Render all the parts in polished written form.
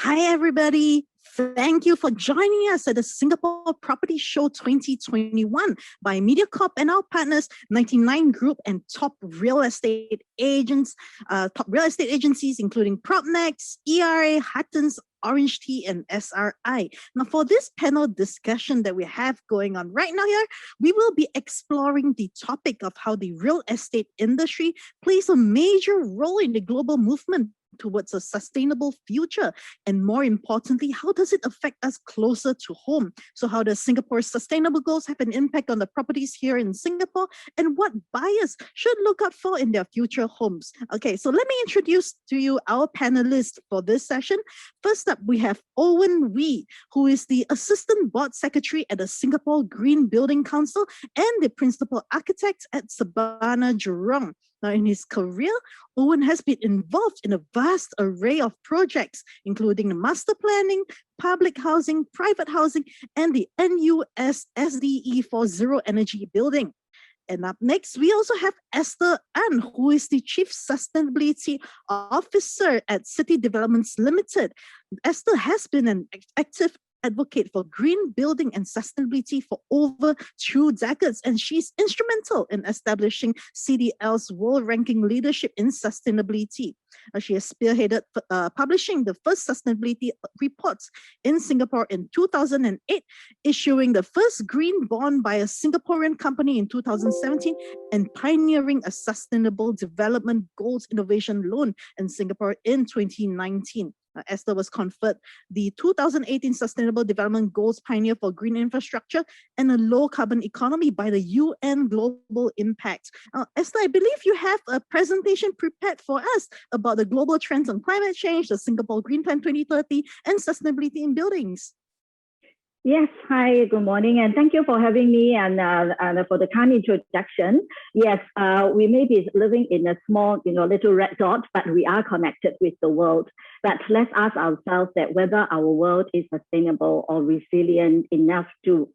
Hi, everybody. Thank you for joining us at the Singapore Property Show 2021 by MediaCorp and our partners, 99 Group and top real estate agencies, including Propnex, ERA, Huttons, Orange Tea, and SRI. Now, for this panel discussion that we have going on right now here, we will be exploring the topic of how the real estate industry plays a major role in the global movement towards a sustainable future. And more importantly, how does it affect us closer to home? So how does Singapore's sustainable goals have an impact on the properties here in Singapore? And what buyers should look out for in their future homes? Okay, so let me introduce to you our panelists for this session. First up, we have Owen Wee, who is the Assistant Board Secretary at the Singapore Green Building Council and the Principal Architect at Sabana Jurong. Now, in his career, Owen has been involved in a vast array of projects, including the master planning, public housing, private housing, and the NUS SDE for zero energy building. And up next, we also have Esther An, who is the Chief Sustainability Officer at City Developments Limited. Esther has been an active advocate for green building and sustainability for over 2 decades, and she's instrumental in establishing CDL's world ranking leadership in sustainability. She has spearheaded publishing the first sustainability reports in Singapore in 2008, issuing the first green bond by a Singaporean company in 2017, and pioneering a sustainable development goals innovation loan in Singapore in 2019. Esther was conferred the 2018 Sustainable Development Goals Pioneer for Green Infrastructure and a Low Carbon Economy by the UN Global Impact. Esther, I believe you have a presentation prepared for us about the global trends on climate change, the Singapore Green Plan 2030, and sustainability in buildings. Yes, hi, good morning, and thank you for having me and for the kind introduction. Yes, we may be living in a small, little red dot, but we are connected with the world. But let's ask ourselves that whether our world is sustainable or resilient enough to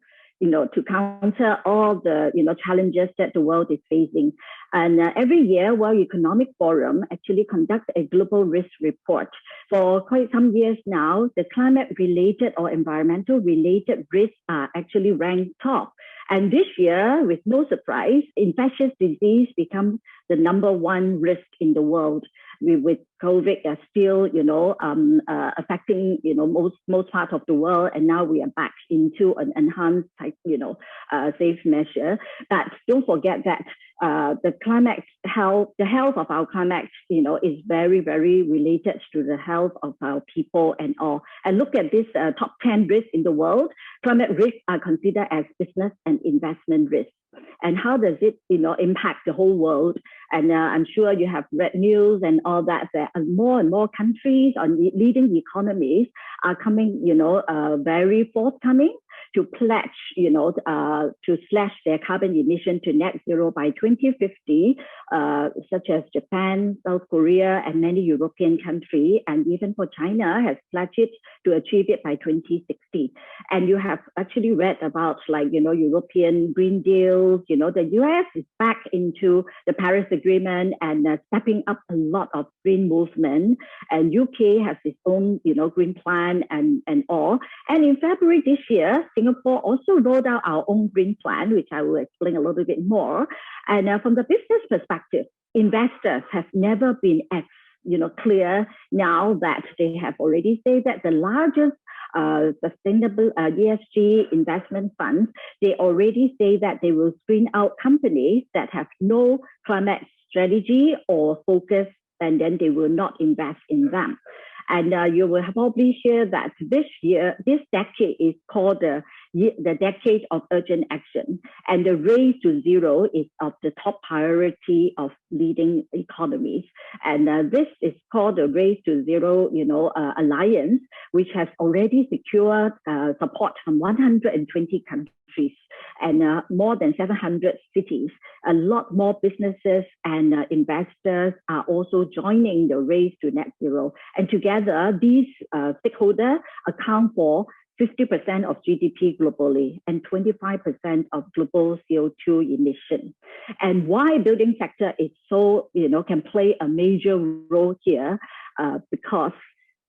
counter all the, challenges that the world is facing. And every year, World Economic Forum actually conducts a global risk report. For quite some years now, the climate-related or environmental-related risks are actually ranked top. And this year, with no surprise, infectious disease becomes the #1 risk in the world. With COVID still, affecting, most parts of the world, and now we are back into an enhanced type, safe measure. But don't forget that the health of our climate, is very, very related to the health of our people and all. And look at this top 10 risks in the world. Climate risks are considered as business and investment risks. And how does it, impact the whole world? And I'm sure you have read news and all that. There are more and more countries or leading economies are coming, very forthcoming to pledge, to slash their carbon emission to net zero by 2050, such as Japan, South Korea, and many European countries, and even for China has pledged it to achieve it by 2060. And you have actually read about European Green Deals, the US is back into the Paris Agreement and stepping up a lot of green movement, and UK has its own, green plan and all. And in February this year, Singapore also rolled out our own green plan, which I will explain a little bit more. And from the business perspective, investors have never been as clear now that they have already said that the largest sustainable ESG investment funds, they already say that they will screen out companies that have no climate strategy or focus, and then they will not invest in them. And you will probably hear that this decade is called the decade of urgent action. And the race to zero is of the top priority of leading economies. And this is called the Race to Zero, Alliance, which has already secured support from 120 countries and more than 700 cities. A lot more businesses and investors are also joining the race to net zero. And together, these stakeholders account for 50% of GDP globally and 25% of global CO2 emission. And why building sector is so, can play a major role here, because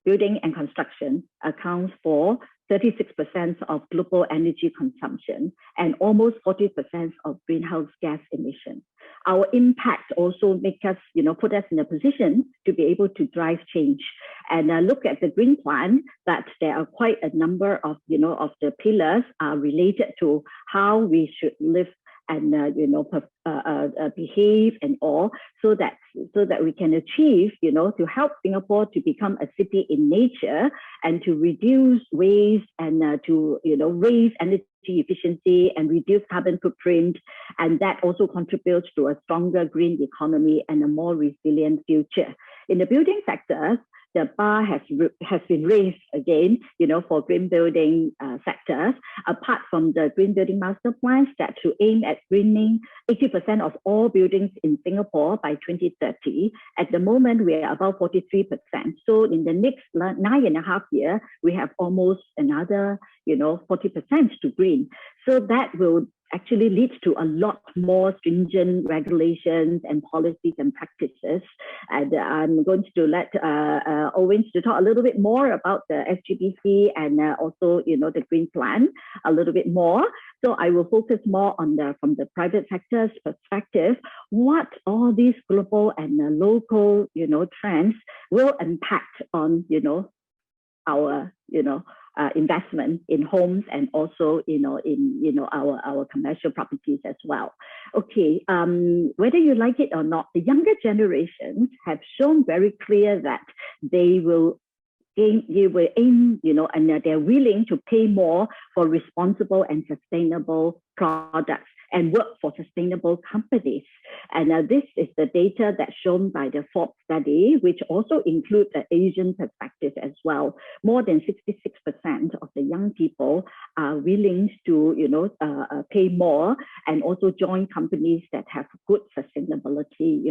building and construction accounts for 36% of global energy consumption and almost 40% of greenhouse gas emissions. Our impact also make us, put us in a position to be able to drive change. And look at the green plan, that there are quite a number of, of the pillars are related to how we should live and behave and all, so that we can achieve, to help Singapore to become a city in nature and to reduce waste and to raise energy efficiency and reduce carbon footprint, and that also contributes to a stronger green economy and a more resilient future. In the building sector, the bar has been raised again, for green building sectors, apart from the Green Building Master Plans that to aim at greening 80% of all buildings in Singapore by 2030. At the moment, we are about 43%. So in the next 9.5 years, we have almost another, 40% to green. So that will actually leads to a lot more stringent regulations and policies and practices. And I'm going to let Owen to talk a little bit more about the SGBC and also, the Green Plan a little bit more. So I will focus more on from the private sector's perspective, what all these global and local, trends will impact on, our, investment in homes and also in our commercial properties as well. Okay, whether you like it or not, the younger generations have shown very clear that they will aim, and they're willing to pay more for responsible and sustainable products and work for sustainable companies. And this is the data that's shown by the Forbes study, which also includes the Asian perspective as well. More than 66% of the young people are willing to, pay more and also join companies that have good sustainability,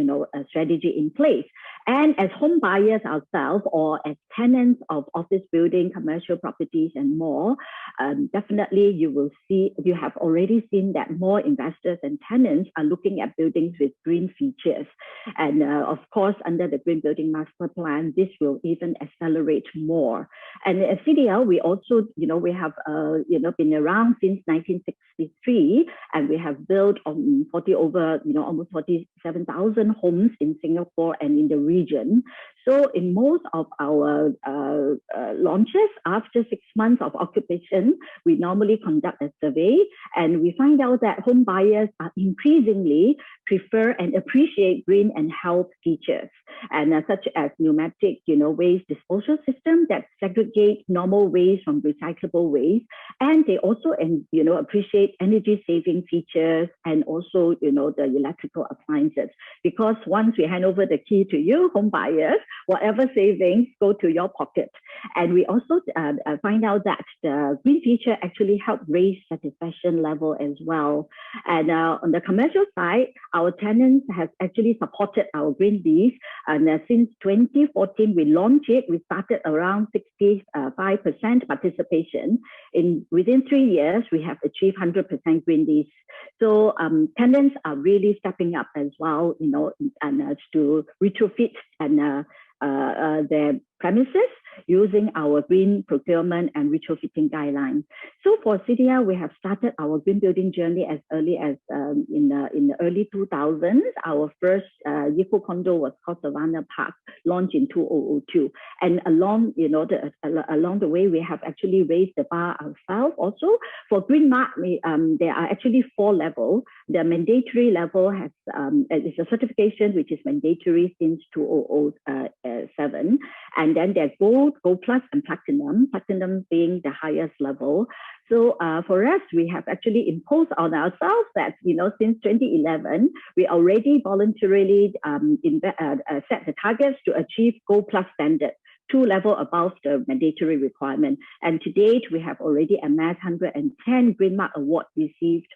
strategy in place. And as home buyers ourselves or as tenants of office building, commercial properties and more, definitely you have already seen that more investors and tenants are looking at buildings with green features. And of course, under the Green Building Master Plan, this will even accelerate more. And at CDL, we also, we have, been around since 1963, and we have built almost 47,000 homes in Singapore and in the region. So in most of our launches, after 6 months of occupation, we normally conduct a survey, and we find out that home buyers are increasingly prefer and appreciate green and health features, and such as pneumatic, waste disposal system that segregate normal waste from recyclable waste, and they also, appreciate energy saving features and also, the electrical appliances. Because once we hand over the key to you, home buyers, whatever savings go to your pocket. And we also find out that the green feature actually help raise satisfaction level as well. And on the commercial side, our tenants have actually supported our green lease. And since 2014, we launched it. We started around 65% participation. Within 3 years, we have achieved 100% green lease. So tenants are really stepping up as well, and to retrofit and their premises using our green procurement and retrofitting guidelines. So for CDL, we have started our green building journey as early as in the early 2000s. Our first eco condo was called Savannah Park, launched in 2002. And along the way, we have actually raised the bar ourselves. Also for Green Mark, there are actually 4 levels. The mandatory level has is a certification which is mandatory since 2007. And then there's Gold, Gold Plus, and Platinum, Platinum being the highest level. So for us, we have actually imposed on ourselves that, since 2011, we already voluntarily set the targets to achieve Gold Plus standard, 2 levels above the mandatory requirement. And to date, we have already amassed 110 Green Mark awards received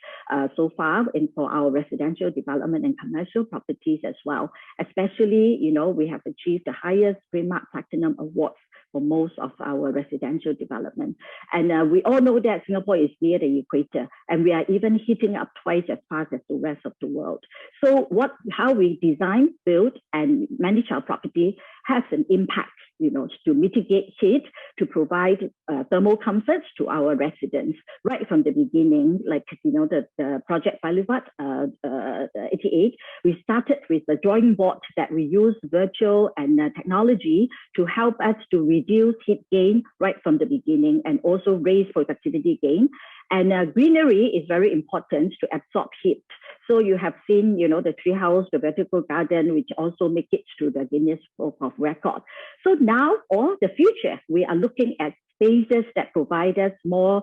so far for our residential development and commercial properties as well. Especially, we have achieved the highest Green Mark Platinum awards for most of our residential development. And we all know that Singapore is near the equator, and we are even heating up twice as fast as the rest of the world. So how we design, build, and manage our property has an impact to mitigate heat, to provide thermal comforts to our residents right from the beginning. Like, the project Palivat 88, we started with the drawing board that we use virtual and technology to help us to reduce heat gain right from the beginning and also raise productivity gain. And greenery is very important to absorb heat. So you have seen, the treehouse, the vertical garden, which also make it to the Guinness Book of Record. So now, or the future, we are looking at spaces that provide us more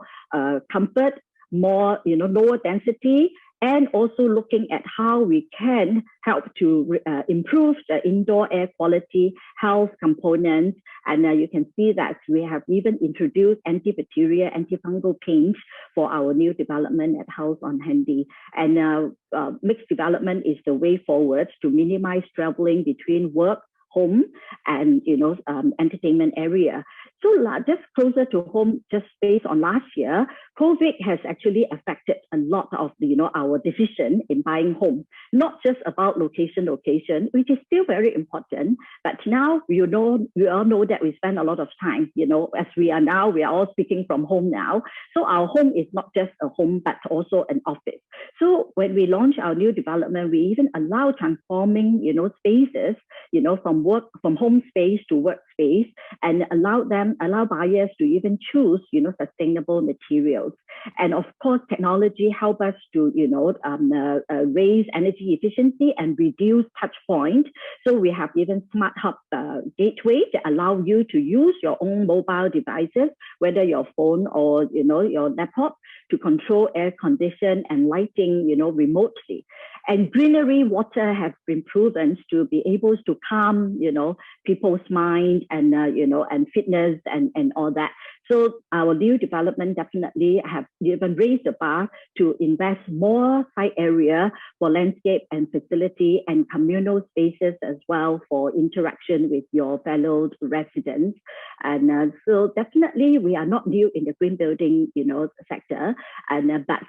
comfort, more, lower density, and also looking at how we can help to improve the indoor air quality, health components. And you can see that we have even introduced antibacterial, antifungal paints for our new development at House on Handy. And mixed development is the way forward to minimize traveling between work, home, and entertainment area. So just closer to home, just based on last year, COVID has actually affected a lot of our decision in buying home. Not just about location, which is still very important, but now we all know that we spend a lot of time. As we are all speaking from home now. So our home is not just a home, but also an office. So when we launch our new development, we even allow transforming spaces, from home space to workspace, and allow buyers to even choose, sustainable materials. And of course, technology help us to, raise energy efficiency and reduce touch point. So we have even smart hub gateway that allow you to use your own mobile devices, whether your phone or, your laptop, to control air condition and lighting, remotely. And greenery water has been proven to be able to calm, people's mind and, and fitness and all that. So our new development definitely have even raised the bar to invest more site area for landscape and facility and communal spaces as well for interaction with your fellow residents. And so definitely we are not new in the green building, sector, and but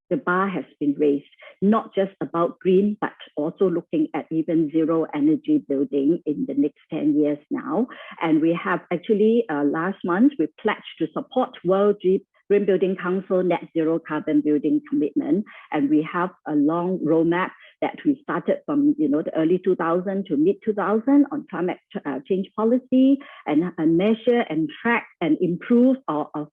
the bar has been raised, not just about green, but also looking at even zero energy building in the next 10 years now. And we have actually, last month, we pledged to support World Green Building Council Net Zero Carbon Building Commitment. And we have a long roadmap that we started from, the early 2000 to mid 2000 on climate change policy and measure and track and improve our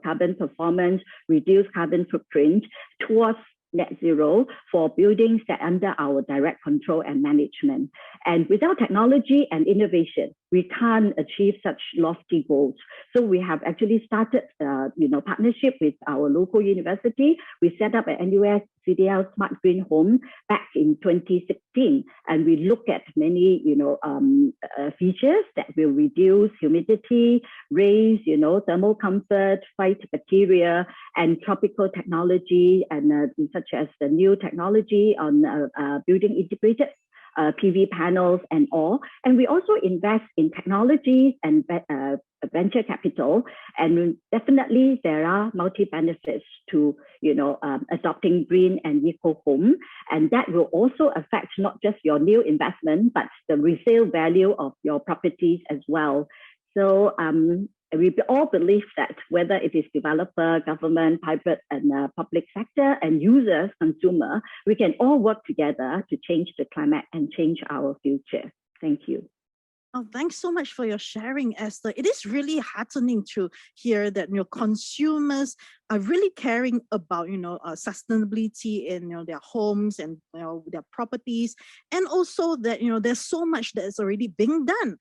carbon performance, reduce carbon footprint towards net zero for buildings that are under our direct control and management. And without technology and innovation, we can't achieve such lofty goals. So we have actually started, partnership with our local university. We set up an NUS CDL Smart Green Home back in 2016, and we look at many, features that will reduce humidity, raise, thermal comfort, fight bacteria, and tropical technology, and such as the new technology on building integrated PV panels and all. And we also invest in technologies and venture capital. And definitely there are multi-benefits to, adopting green and eco home. And that will also affect not just your new investment, but the resale value of your properties as well. So we all believe that whether it is developer, government, private and public sector and users, consumer, we can all work together to change the climate and change our future. Thank you. Oh, thanks so much for your sharing, Esther. It is really heartening to hear that consumers are really caring about sustainability in their homes and their properties, and also that there's so much that is already being done.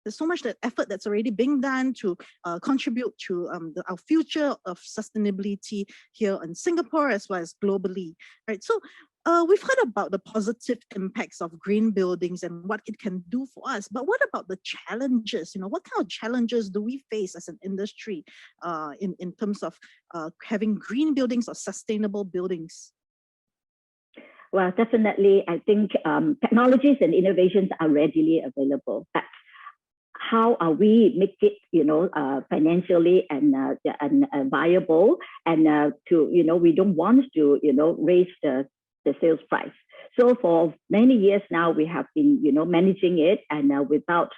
There's so much effort that's already being done to contribute to our future of sustainability here in Singapore as well as globally, right? So we've heard about the positive impacts of green buildings and what it can do for us, but what about the challenges? What kind of challenges do we face as an industry in terms of having green buildings or sustainable buildings? Well, definitely, I think technologies and innovations are readily available, but how are we make it, financially and viable, and to, we don't want to, raise the the sales price. So for many years now, we have been, managing it and without,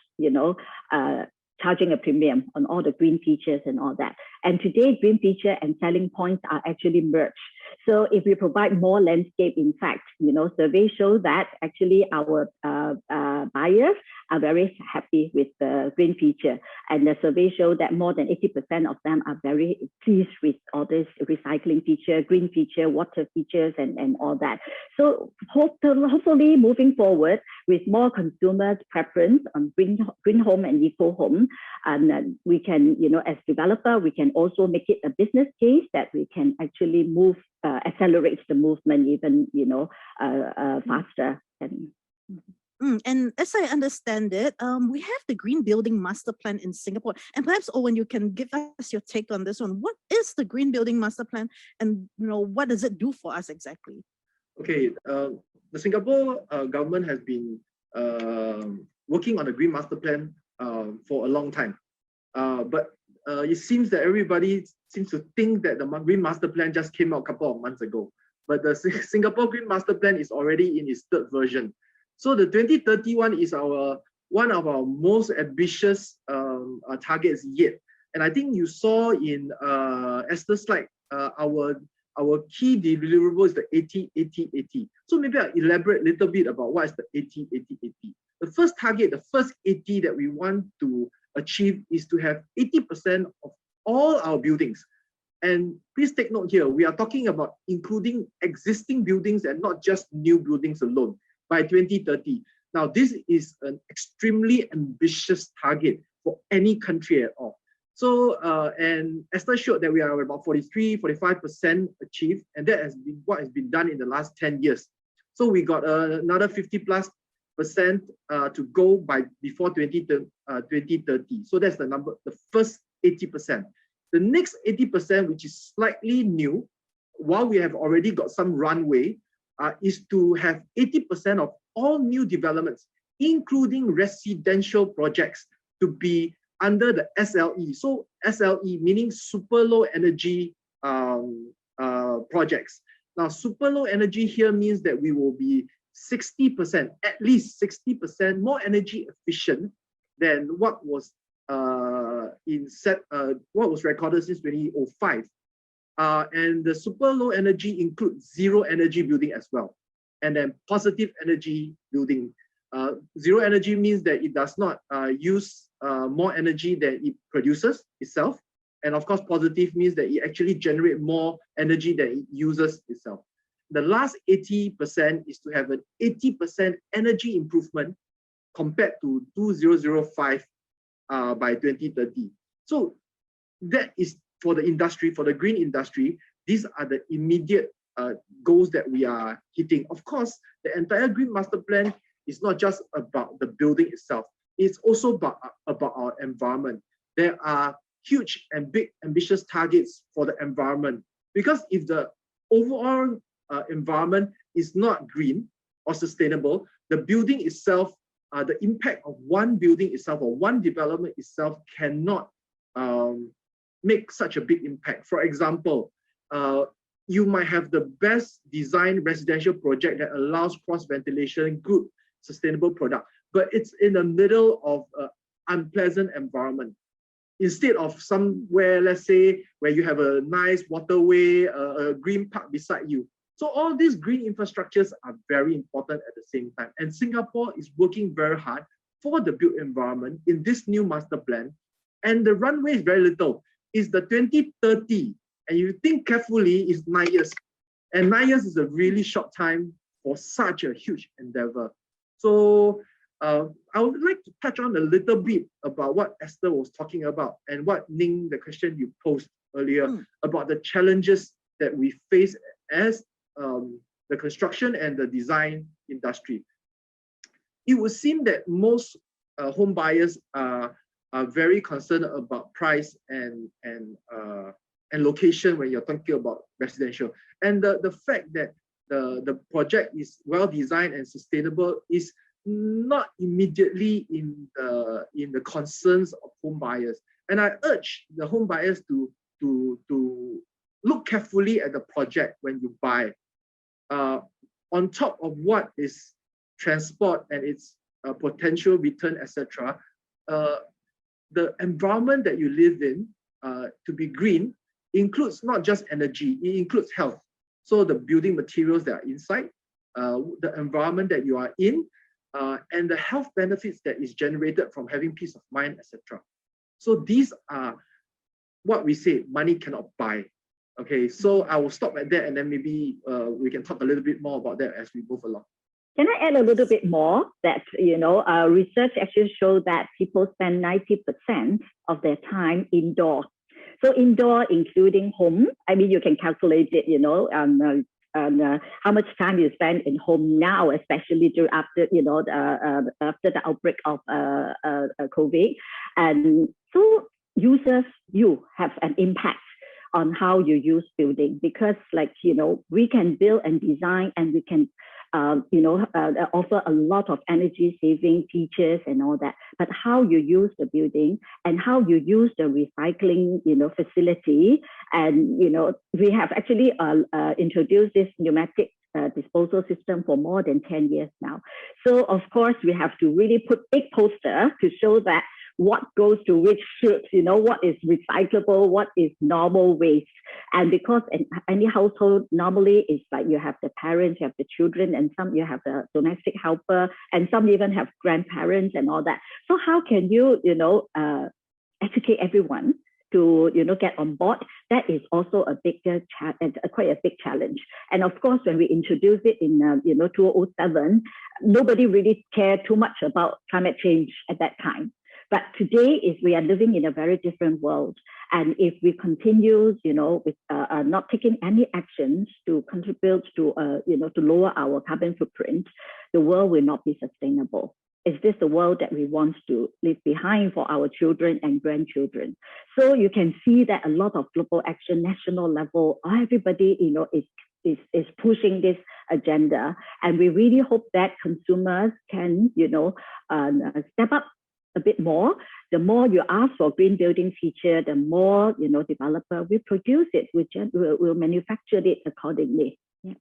charging a premium on all the green features and all that. And today, green feature and selling points are actually merged. So if we provide more landscape, in fact, surveys show that actually our buyers are very happy with the green feature. And the survey show that more than 80% of them are very pleased with all this recycling feature, green feature, water features, and all that. So hopefully moving forward with more consumers' preference on green home and eco home, and we can, as developer, we can also make it a business case that we can actually move, accelerate the movement even, faster. And as I understand it, we have the Green Building Master Plan in Singapore. And perhaps, Owen, you can give us your take on this one. What is the Green Building Master Plan, and what does it do for us exactly? Okay, the Singapore government has been working on the Green Master Plan for a long time. But it seems that everybody seems to think that the Green Master Plan just came out a couple of months ago. But the Singapore Green Master Plan is already in its third version. So the 2031 is one of our most ambitious targets yet. And I think you saw in Esther's slide, our key deliverable is the 80-80-80. So maybe I'll elaborate a little bit about what is the 80-80-80. The first target, the first 80 that we want to achieve is to have 80% of all our buildings. And please take note here, we are talking about including existing buildings and not just new buildings alone by 2030. Now, this is an extremely ambitious target for any country at all. So, and Esther showed that we are about 43-45% achieved, and that has been what has been done in the last 10 years. So we got another 50+% to go by before 2030. So that's the number, the first 80%. The next 80%, which is slightly new, while we have already got some runway, is to have 80% of all new developments, including residential projects, to be under the SLE. So SLE meaning super low energy projects. Now, super low energy here means that we will be 60%, at least 60% more energy efficient than what was what was recorded since 2005. And the super low energy includes zero energy building as well. And then positive energy building. Zero energy means that it does not use more energy than it produces itself. And of course, positive means that it actually generates more energy than it uses itself. The last 80% is to have an 80% energy improvement compared to 2005 by 2030. So that is for the industry, for the green industry. These are the immediate goals that we are hitting. Of course, the entire Green Master Plan is not just about the building itself. It's also about our environment. There are huge and big ambitious targets for the environment, because if the overall environment is not green or sustainable, the building itself, the impact of one building itself or one development itself cannot make such a big impact. For example, you might have the best designed residential project that allows cross ventilation, good sustainable product, but it's in the middle of an unpleasant environment. Instead of somewhere, let's say, where you have a nice waterway, a green park beside you. So all these green infrastructures are very important at the same time. And Singapore is working very hard for the built environment in this new master plan. And the runway is very little. It's the 2030. And you think carefully, it's 9 years. And 9 years is a really short time for such a huge endeavor. So I would like to touch on a little bit about what Esther was talking about and what Ning, the question you posed earlier, about the challenges that we face as the construction and the design industry. It would seem that most home buyers are very concerned about price and location when you're talking about residential. And the fact that the project is well designed and sustainable is not immediately in the concerns of home buyers. And I urge the home buyers to look carefully at the project when you buy. on top of what is transport and its potential return, etc., the environment that you live in to be green includes not just energy, it includes health. So the building materials that are inside, the environment that you are in, and the health benefits that is generated from having peace of mind, etc. So these are what we say money cannot buy. Okay, so I will stop at that, and then maybe we can talk a little bit more about that as we move along. Can I add a little bit more that, research actually shows that people spend 90% of their time indoor. So indoor, including home, I mean, you can calculate it, how much time you spend in home now, especially after, after the outbreak of COVID. And so users, you have an impact on how you use building, because we can build and design, and we can offer a lot of energy saving features and all that, but how you use the building and how you use the recycling facility. And we have actually introduced this pneumatic disposal system for more than 10 years now. So of course we have to really put big poster to show that what goes to which chutes, what is recyclable, what is normal waste. And because in any household, normally it's like you have the parents, you have the children, and some you have the domestic helper, and some even have grandparents and all that. So how can you, educate everyone to, get on board? That is also a bigger quite a big challenge. And of course, when we introduced it in, 2007, nobody really cared too much about climate change at that time. But today we are living in a very different world. And if we continue, with not taking any actions to contribute to, to lower our carbon footprint, the world will not be sustainable. Is this the world that we want to leave behind for our children and grandchildren? So you can see that a lot of global action, national level, everybody, is pushing this agenda. And we really hope that consumers can, step up a bit more. The more you ask for green building feature, the more developer will produce it, will manufacture it accordingly. Yeah.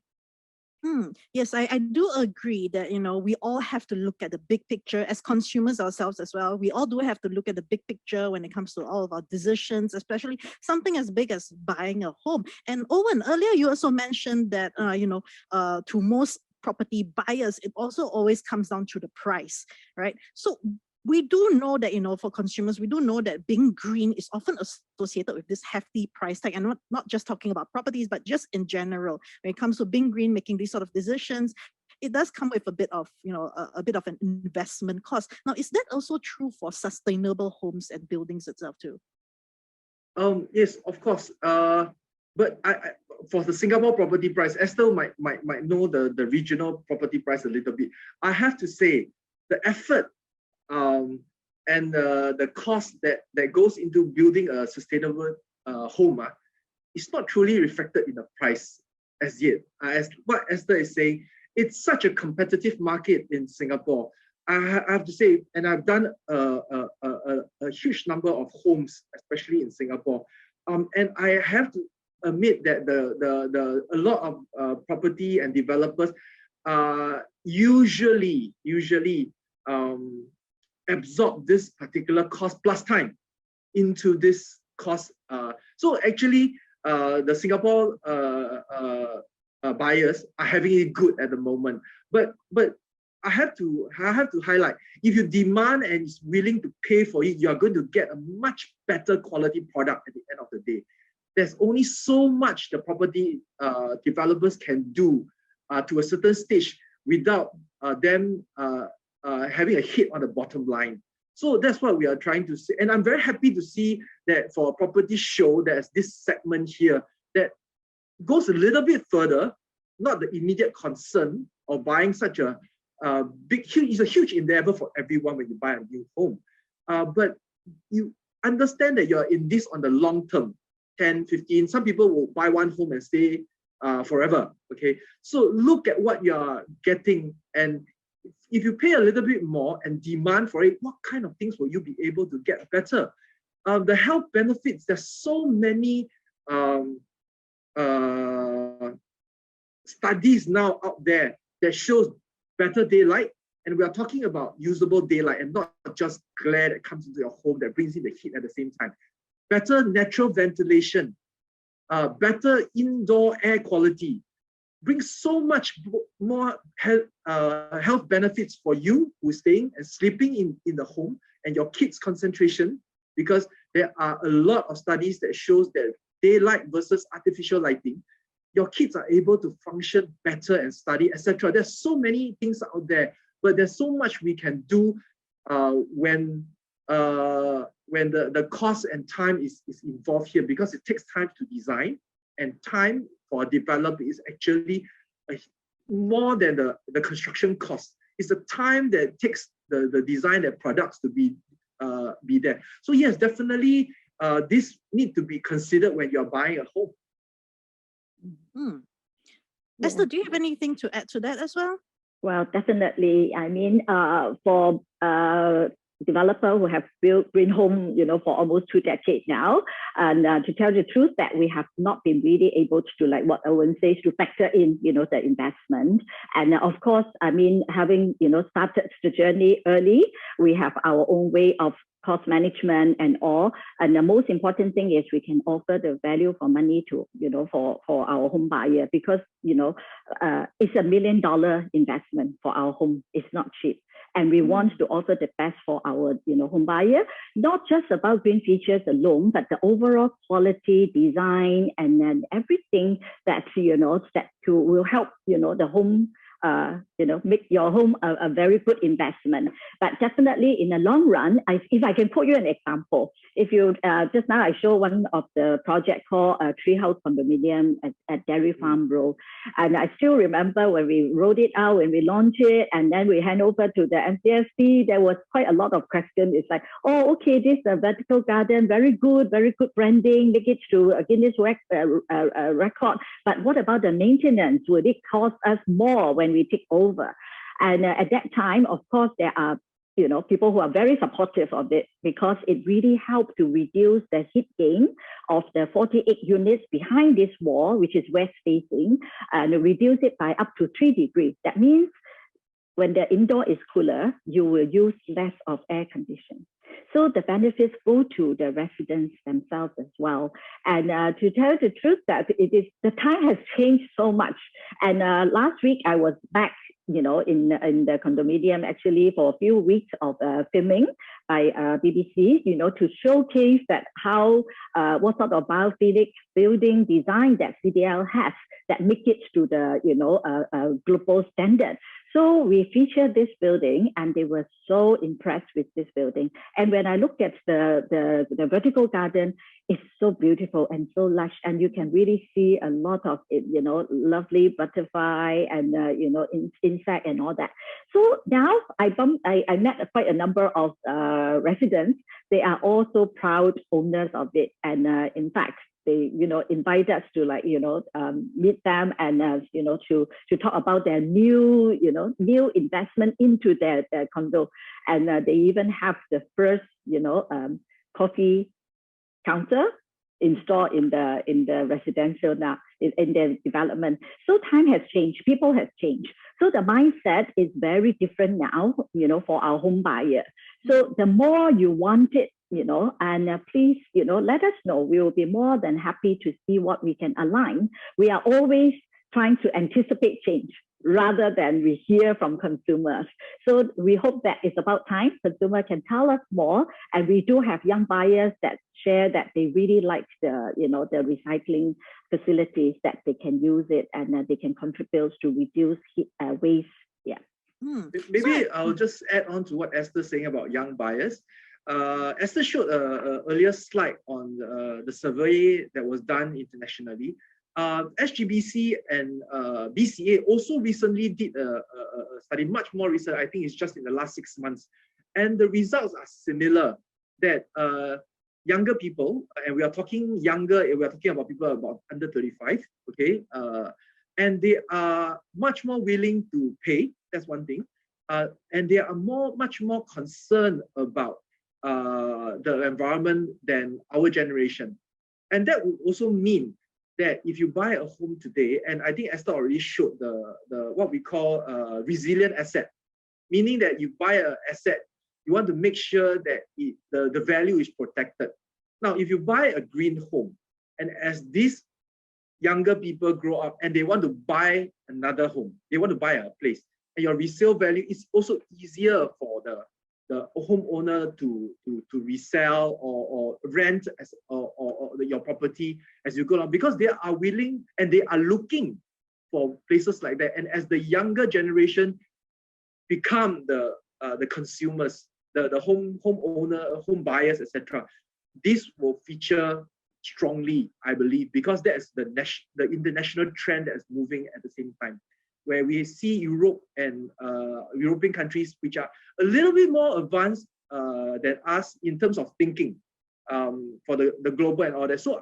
Yes, I do agree that we all have to look at the big picture as consumers ourselves as well. We all do have to look at the big picture when it comes to all of our decisions, especially something as big as buying a home. And Owen, earlier you also mentioned that to most property buyers, it also always comes down to the price, right? So we do know that, for consumers, we do know that being green is often associated with this hefty price tag, and not just talking about properties, but just in general. When it comes to being green, making these sort of decisions, it does come with a bit of, a bit of an investment cost. Now, is that also true for sustainable homes and buildings itself too? Yes, of course. But for the Singapore property price, Esther might know the regional property price a little bit. I have to say, the effort and the cost that goes into building a sustainable home is not truly reflected in the price as yet. As what Esther is saying, it's such a competitive market in Singapore. I have to say, and I've done a huge number of homes, especially in Singapore, and I have to admit that a lot of property and developers usually absorb this particular cost plus time into this cost. So actually, the Singapore buyers are having it good at the moment. But I have to highlight, if you demand and is willing to pay for it, you are going to get a much better quality product at the end of the day. There's only so much the property developers can do to a certain stage without them having a hit on the bottom line. So that's what we are trying to say. And I'm very happy to see that for a property show, there's this segment here that goes a little bit further, not the immediate concern of buying such a it's a huge endeavor for everyone when you buy a new home. But you understand that you're in this on the long term, 10, 15, some people will buy one home and stay forever, okay? So look at what you're getting, and if you pay a little bit more and demand for it, what kind of things will you be able to get better? The health benefits, there's so many studies now out there that shows better daylight, and we are talking about usable daylight and not just glare that comes into your home that brings in the heat at the same time. Better natural ventilation, better indoor air quality, brings so much more health benefits for you who's staying and sleeping in the home, and your kids' concentration, because there are a lot of studies that shows that daylight versus artificial lighting, your kids are able to function better and study, etc. There's so many things out there, but there's so much we can do when the cost and time is involved here, because it takes time to design, and time for a developer is actually more than the construction cost. It's the time that it takes the design and products to be there. So yes, definitely this need to be considered when you're buying a home. Mm. Esther, do you have anything to add to that as well? Well, definitely. I mean, for developer who have built green home, for almost 2 decades now, and to tell the truth, that we have not been really able to, like what Owen says, to factor in, the investment. And of course, I mean, having, started the journey early, we have our own way of cost management and all. And the most important thing is we can offer the value for money to, for our home buyer, because, it's $1 million investment for our home. It's not cheap. And we want to offer the best for our, home buyer, not just about green features alone, but the overall quality, design, and then everything that, will help, the home, make your home a very good investment. But definitely in the long run, if I can quote you an example, if you, just now I show one of the project called Treehouse Condominium at Dairy Farm Road. And I still remember when we wrote it out, when we launched it, and then we hand over to the NCSC, there was quite a lot of questions. It's like, oh, okay, this is a vertical garden, very good branding, make it to a Guinness record. But what about the maintenance? Would it cost us more when we take over? And at that time, of course, there are people who are very supportive of it, because it really helped to reduce the heat gain of the 48 units behind this wall, which is west facing, and reduce it by up to 3 degrees. That means when the indoor is cooler, you will use less of air conditioning. So the benefits go to the residents themselves as well. And to tell the truth, that the time has changed so much. And last week I was back, in the condominium actually for a few weeks of filming by BBC, to showcase that how what sort of biophilic building design that CDL has that make it to the global standard. So we featured this building, and they were so impressed with this building. And when I looked at the vertical garden, it's so beautiful and so lush, and you can really see a lot of lovely butterfly and insect and all that. So now I met quite a number of residents. They are also proud owners of it, and in fact, they invite us to meet them and to talk about their new investment into their condo. And they even have the first coffee counter installed in the residential now, in their development. So time has changed, people have changed. So the mindset is very different now, for our home buyer. So the more you want it, and please, let us know. We will be more than happy to see what we can align. We are always trying to anticipate change rather than we hear from consumers. So we hope that it's about time consumer can tell us more. And we do have young buyers that share that they really like the recycling facilities, that they can use it and that they can contribute to reduce waste. Yeah. Maybe I'll just add on to what Esther's saying about young buyers. Esther showed an earlier slide on the survey that was done internationally. SGBC and BCA also recently did a study, much more recent, I think it's just in the last 6 months. And the results are similar, that younger people, and we are talking younger, we are talking about people about under 35, okay? And they are much more willing to pay, that's one thing. And they are much more concerned about the environment than our generation. And that would also mean that if you buy a home today, and I think Esther already showed the what we call resilient asset, meaning that you buy an asset, you want to make sure that the value is protected. Now, if you buy a green home, and as these younger people grow up and they want to buy another home, they want to buy a place, and your resale value is also easier for the homeowner to resell or rent as or your property as you go along, because they are willing and they are looking for places like that. And as the younger generation become the consumers, the homeowner, home buyers, etc., this will feature strongly, I believe, because that's the international trend that is moving at the same time, where we see Europe and European countries which are a little bit more advanced than us in terms of thinking for the global and all that. So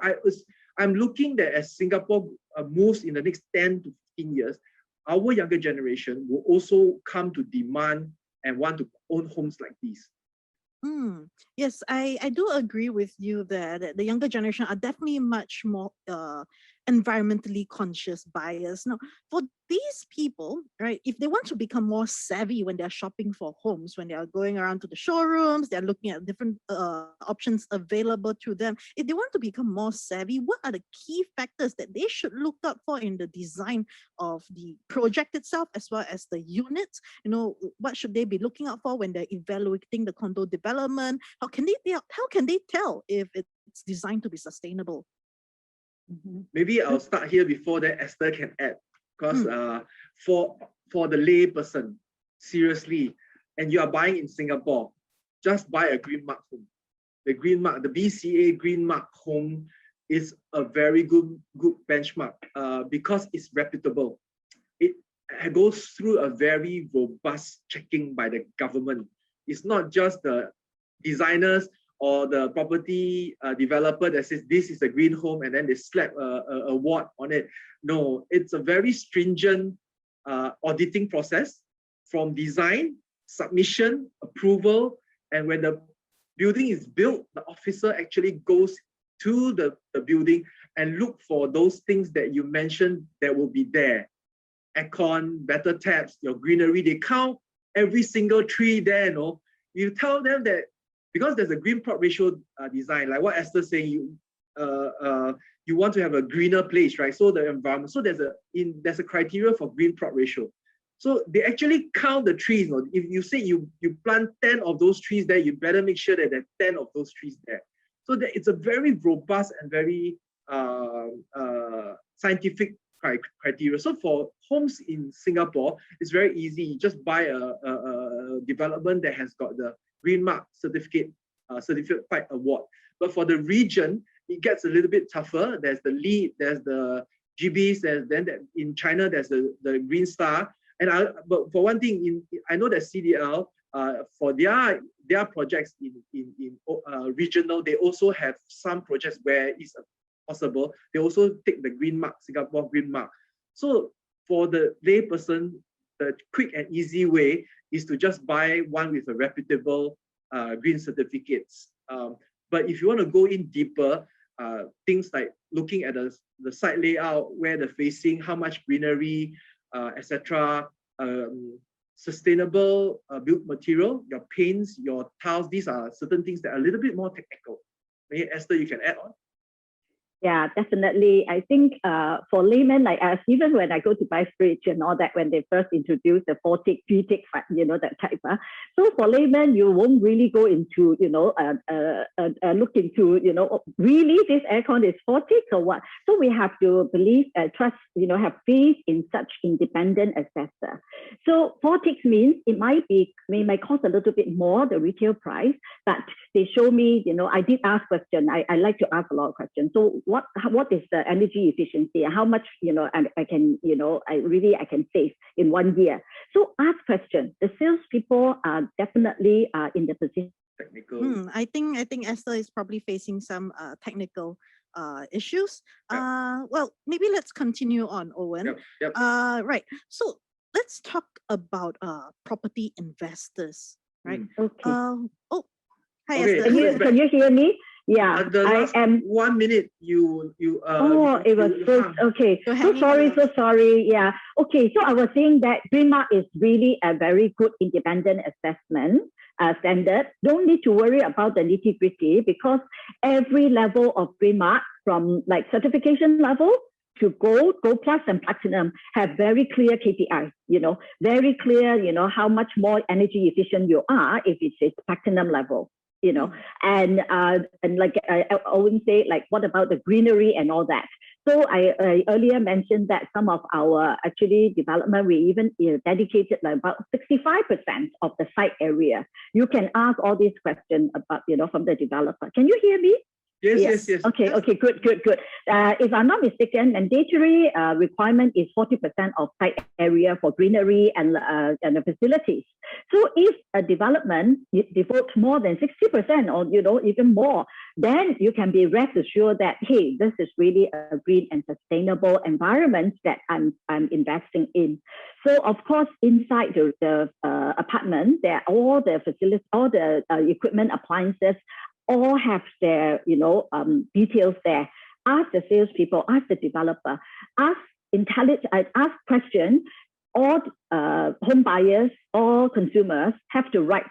I'm looking that as Singapore moves in the next 10 to 15 years, our younger generation will also come to demand and want to own homes like these. Yes, I do agree with you that the younger generation are definitely much more environmentally conscious buyers. Now, for these people, right, if they want to become more savvy when they're shopping for homes, when they are going around to the showrooms, they're looking at different options available to them. If they want to become more savvy, what are the key factors that they should look out for in the design of the project itself, as well as the units? You know, what should they be looking out for when they're evaluating the condo development? How can they tell if it's designed to be sustainable? Maybe I'll start here before that Esther can add, because for the lay person, seriously, and you are buying in Singapore, just buy a green mark home. The green mark, the BCA green mark home is a very good benchmark because it's reputable. It goes through a very robust checking by the government. It's not just the designers or the property developer that says this is a green home and then they slap a award on it. No, it's a very stringent auditing process from design, submission, approval, and when the building is built, the officer actually goes to the building and look for those things that you mentioned that will be there. Aircon, better taps, your greenery, they count every single tree there, you know. You tell them that because there's a green prop ratio design, like what Esther's saying, you want to have a greener place, right? So the environment, so there's a criteria for green prop ratio. So they actually count the trees. You know? If you say you plant 10 of those trees there, you better make sure that there are 10 of those trees there. So that it's a very robust and very scientific criteria. So for homes in Singapore, it's very easy. You just buy a development that has got the Green Mark certificate, certified award. But for the region, it gets a little bit tougher. There's the LEED, there's the GBs, in China, there's the Green Star. But for one thing, I know that CDL, for their projects in regional, they also have some projects where it's possible. They also take the Green Mark, Singapore Green Mark. So for the layperson, the quick and easy way is to just buy one with a reputable green certificates. But if you want to go in deeper, things like looking at the site layout, where the facing, how much greenery, etc. Sustainable built material, your paints, your tiles, these are certain things that are a little bit more technical. Maybe Esther, you can add on. Yeah, definitely. I think for laymen like us, even when I go to buy fridge and all that, when they first introduced the 4-tick, 3-tick, that type. So for laymen, you won't really go into, look into, really this aircon is 4-tick or what? So we have to believe, trust, have faith in such independent assessor. So 4-ticks means it might cost a little bit more, the retail price, but they show me, I did ask question. I like to ask a lot of questions. So what is the energy efficiency? How much, I can, I can save in 1 year. So ask questions. The salespeople are definitely in the position. Technical. I think Esther is probably facing some technical issues. Yep. Well, maybe let's continue on, Owen. Yep. Right. So let's talk about property investors, right? Okay. Hi, Okay. Esther. Can you hear me? Yeah, the I last am. 1 minute It was so hung. okay. You're So hanging sorry, around. so sorry. Yeah. Okay. So I was saying that Green Mark is really a very good independent assessment standard. Don't need to worry about the nitty gritty because every level of Green Mark, from like certification level to gold plus, and platinum, have very clear KPI. Very clear. How much more energy efficient you are if it's a platinum level. And like I always say, like, what about the greenery and all that? So I earlier mentioned that some of our actually development, we even dedicated like about 65% of the site area. You can ask all these questions about, from the developer. Can you hear me? Yes. Okay, good. If I'm not mistaken, mandatory requirement is 40% of site area for greenery and the facilities. So if a development devotes more than 60% or even more, then you can be rest assured that, hey, this is really a green and sustainable environment that I'm investing in. So of course, inside the apartment, there are all the facilities, all the equipment, appliances, all have their details there. Ask the salespeople, ask the developer, ask questions. All home buyers, all consumers have the right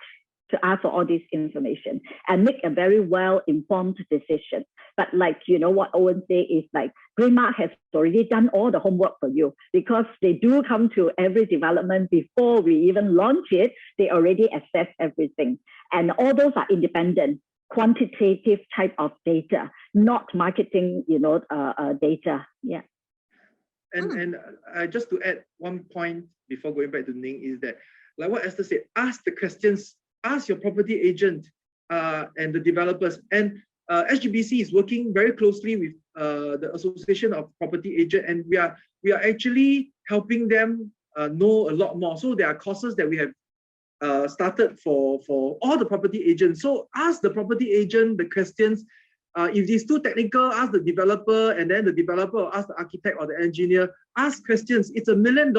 to ask for all this information and make a very well-informed decision. But like, what Owen say is like, Green Mark has already done all the homework for you because they do come to every development before we even launch it. They already assess everything. And all those are independent, quantitative type of data, not marketing, data. Yeah. And just to add one point before going back to Ning is that, like what Esther said, ask the questions, ask your property agent and the developers. And SGBC is working very closely with the Association of Property Agents, and we are actually helping them know a lot more. So there are courses that we have started for all the property agents. So ask the property agent the questions. If it's too technical, ask the developer, and then the developer will ask the architect or the engineer. Ask questions. It's $1 million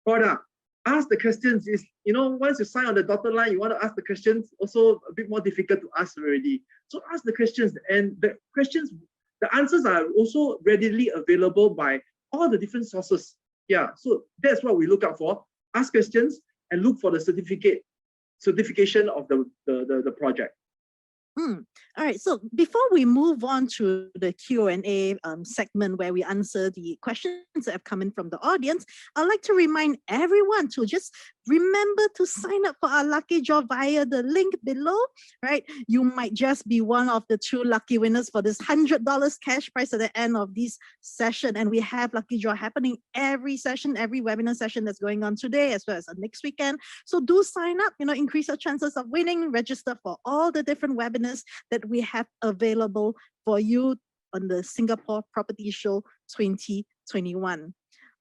product. Ask the questions. Once you sign on the dotted line, you want to ask the questions. Also a bit more difficult to ask already. So ask the questions, and the answers are also readily available by all the different sources. Yeah. So that's what we look out for. Ask questions and look for the certification of the project. All right. So before we move on to the Q&A segment where we answer the questions that have come in from the audience, I'd like to remind everyone to just remember to sign up for our lucky draw via the link below, right? You might just be one of the 2 lucky winners for this $100 cash prize at the end of this session. And we have lucky draw happening every session, every webinar session that's going on today, as well as next weekend. So do sign up, increase your chances of winning, register for all the different webinars that we have available for you on the Singapore Property Show 2021.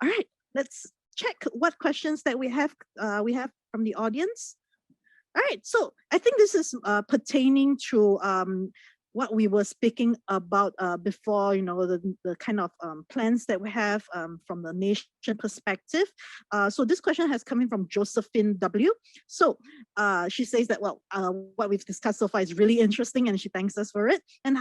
All right, let's check what questions that we have from the audience. All right, so I think this is pertaining to what we were speaking about before, the kind of plans that we have from the nation perspective. So this question has come in from Josephine W. So she says that, what we've discussed so far is really interesting, and she thanks us for it. And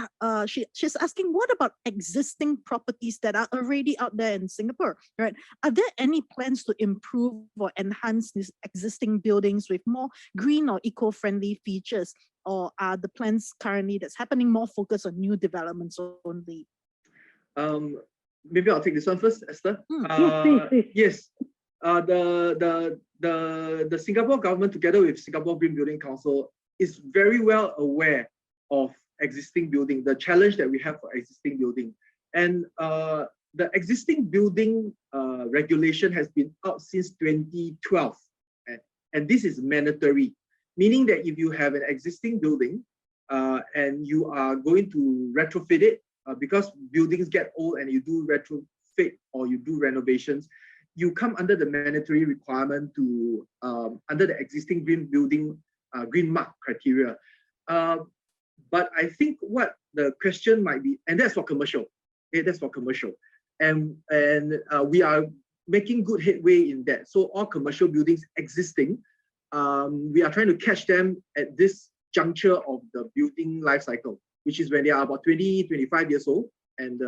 she's asking, what about existing properties that are already out there in Singapore, right? Are there any plans to improve or enhance these existing buildings with more green or eco-friendly features? Or are the plans currently that's happening more focused on new developments only? Maybe I'll take this one first, Esther. Please. Yes. The Singapore government, together with Singapore Green Building Council, is very well aware of existing building, the challenge that we have for existing building. And the existing building regulation has been out since 2012. And this is mandatory. Meaning that if you have an existing building and you are going to retrofit it, because buildings get old and you do retrofit or you do renovations, you come under the mandatory requirement to, under the existing green building, green mark criteria. But I think what the question might be, and that's for commercial, okay, that's for commercial. And we are making good headway in that. So all commercial buildings existing, we are trying to catch them at this juncture of the building life cycle. which is when they are about 20, 25 years old, and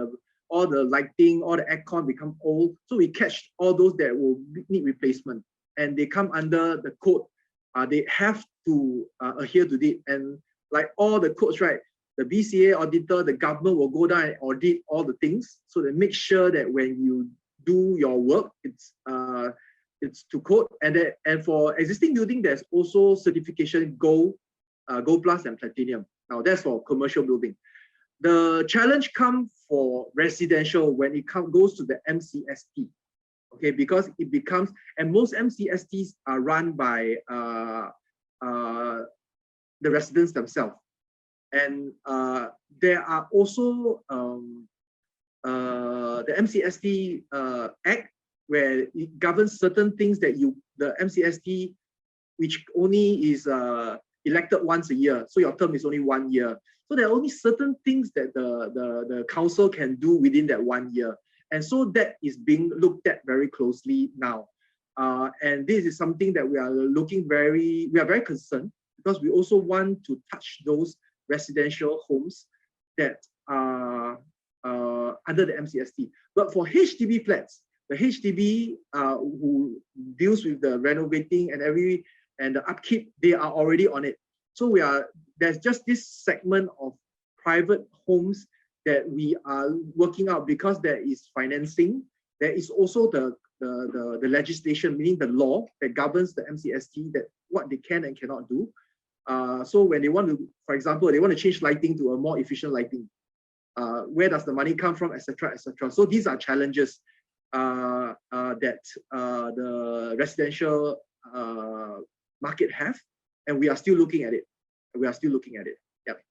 all the lighting, all the aircon become old. So we catch all those that will need replacement, and they come under the code. They have to adhere to it, and like all the codes, right? The BCA auditor, the government will go down and audit all the things, so they make sure that when you do your work, it's to code. And for existing building, there's also certification Gold, Gold Plus, and Platinum. Now that's for commercial building. The challenge comes for residential when it goes to the MCST. Okay, because it becomes, and most MCSTs are run by the residents themselves. And there are also the MCST Act, where it governs certain things that the MCST, which only is elected once a year, so your term is only 1 year. So there are only certain things that the council can do within that 1 year. And so that is being looked at very closely now. And this is something that we are very concerned, because we also want to touch those residential homes that are under the MCST. But for HDB flats, the HDB who deals with the renovating and the upkeep, they are already on it. So there's just this segment of private homes that we are working out, because there is financing. There is also the legislation, meaning the law that governs the MCST, that what they can and cannot do. So when they want to, for example, they want to change lighting to a more efficient lighting, where does the money come from, etc., etc. So these are challenges that the residential market have, and we are still looking at it. Yep.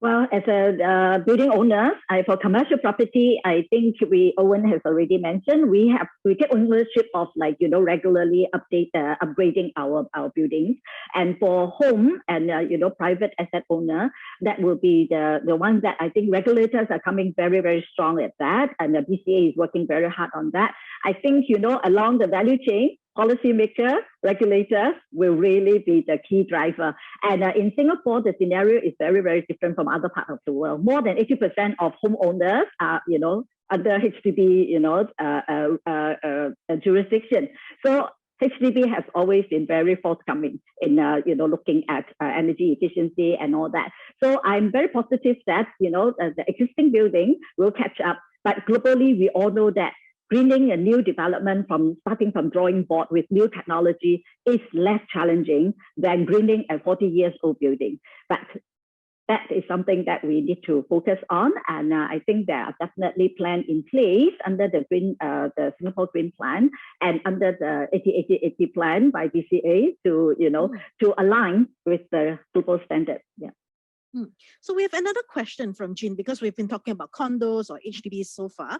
Well, as a building owner, for commercial property, I think Owen has already mentioned, we take ownership of, like, regularly upgrading our buildings. And for home and private asset owner, that will be the ones that I think regulators are coming very, very strong at that, and the BCA is working very hard on that. I think along the value chain, policymakers, regulators will really be the key driver. And in Singapore, the scenario is very, very different from other parts of the world. More than 80% of homeowners are, under HDB, jurisdiction. So HDB has always been very forthcoming in, looking at energy efficiency and all that. So I'm very positive that, the existing building will catch up. But globally, we all know that greening a new development starting from drawing board with new technology is less challenging than greening a 40 years old building. But that is something that we need to focus on, and I think there are definitely plans in place under the Singapore Green Plan and under the 80-80-80 plan by BCA to align with the global standard. Yeah. So we have another question from Jean, because we've been talking about condos or HDBs so far.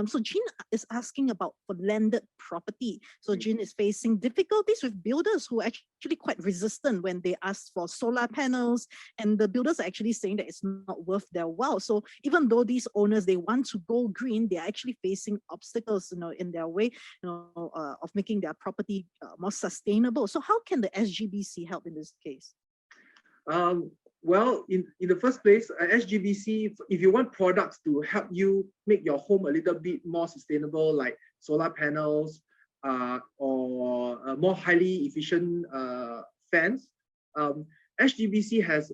So Jean is asking about for landed property. So Jean is facing difficulties with builders who are actually quite resistant when they ask for solar panels, and the builders are actually saying that it's not worth their while. So even though these owners, they want to go green, they are actually facing obstacles, in their way, of making their property more sustainable. So how can the SGBC help in this case? Well, in the first place, SGBC, if you want products to help you make your home a little bit more sustainable, like solar panels or more highly efficient fans, SGBC has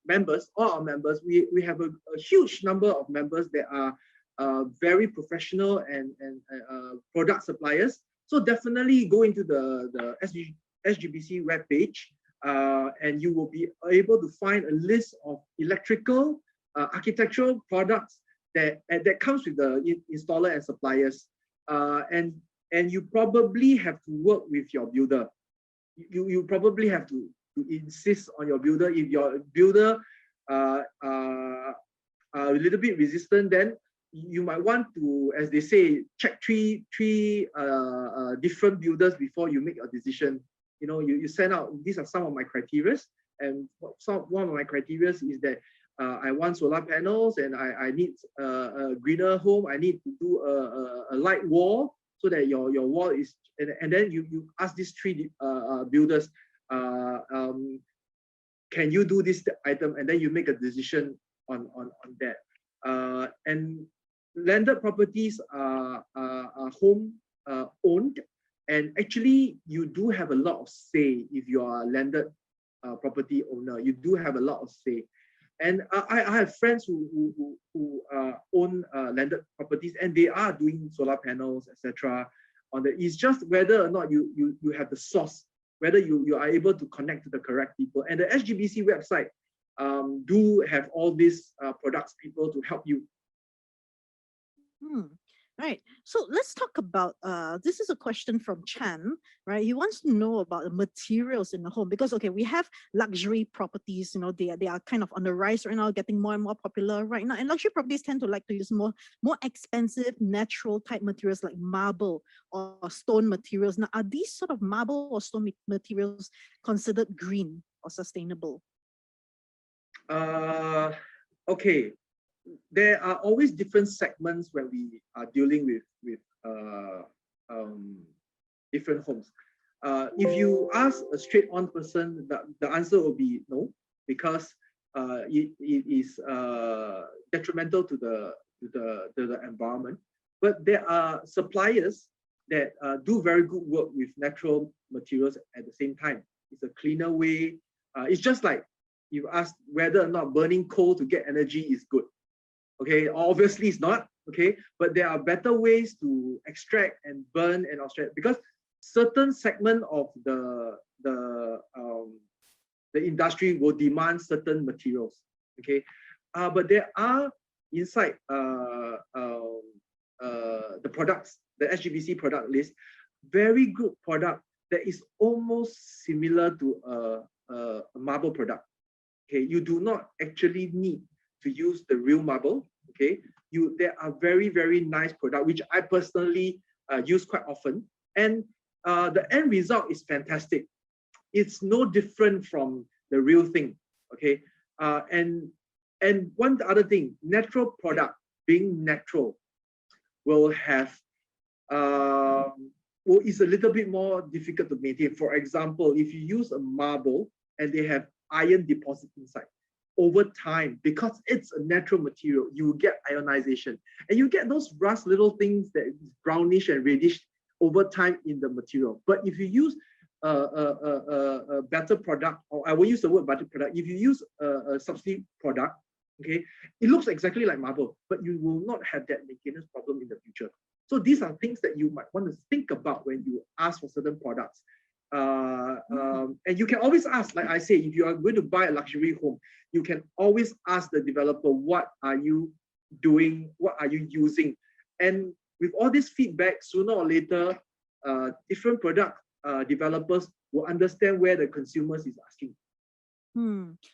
members, all our members. We have a huge number of members that are very professional and product suppliers. So definitely go into the SGBC webpage. And you will be able to find a list of electrical, architectural products that comes with the installer and suppliers. And you probably have to work with your builder. You probably have to insist on your builder. If your builder are a little bit resistant, then you might want to, as they say, check three different builders before you make a decision. You send out, these are some of my criteria, and one of my criteria is that I want solar panels, and I need a greener home. I need to do a light wall so that your wall is, and then you ask these three builders. can you do this item? And then you make a decision on that. And landed properties are home owned, and actually you do have a lot of say. If you are a landed property owner, you do have a lot of say. And I have friends who own landed properties, and they are doing solar panels, etc. On the, it's just whether or not you have the source, whether you are able to connect to the correct people. And the SGBC website do have all these products people to help you. Right. So let's talk about this is a question from Chan, right? He wants to know about the materials in the home because okay, we have luxury properties, you know, they are kind of on the rise right now, getting more and more popular right now. And luxury properties tend to like to use more expensive natural type materials like marble or stone materials. Now, are these sort of marble or stone materials considered green or sustainable? Okay. There are always different segments when we are dealing with different homes. If you ask a straight-on person, the answer will be no, because it is detrimental to the environment. But there are suppliers that do very good work with natural materials at the same time. It's a cleaner way. It's just like you asked whether or not burning coal to get energy is good. Okay, obviously it's not, okay, but there are better ways to extract and burn and extract, because certain segment of the industry will demand certain materials, okay, but there are inside the products, the SGBC product list, very good product that is almost similar to a marble product. Okay, you do not actually need to use the real marble. Okay, there are very nice product which I personally use quite often, and the end result is fantastic. It's no different from the real thing. Okay, and one other thing, natural product being natural will have is a little bit more difficult to maintain. For example, if you use a marble and they have iron deposit inside, over time, because it's a natural material, you get ionization, and you get those rust little things that is brownish and reddish over time in the material. But if you use a better product, or I will use the word better product, if you use a substitute product, okay, it looks exactly like marble, but you will not have that maintenance problem in the future. So these are things that you might want to think about when you ask for certain products. And you can always ask, like I say, if you are going to buy a luxury home, you can always ask the developer, what are you doing? What are you using? And with all this feedback, sooner or later, different product developers will understand where the consumers is asking.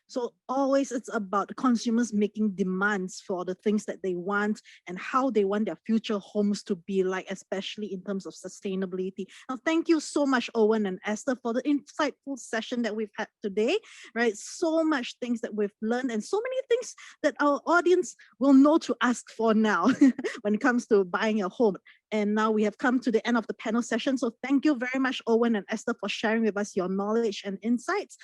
So always it's about consumers making demands for the things that they want and how they want their future homes to be like, especially in terms of sustainability. Now, thank you so much, Owen and Esther, for the insightful session that we've had today, right? So much things that we've learned and so many things that our audience will know to ask for now when it comes to buying a home. And now we have come to the end of the panel session. So thank you very much, Owen and Esther, for sharing with us your knowledge and insights.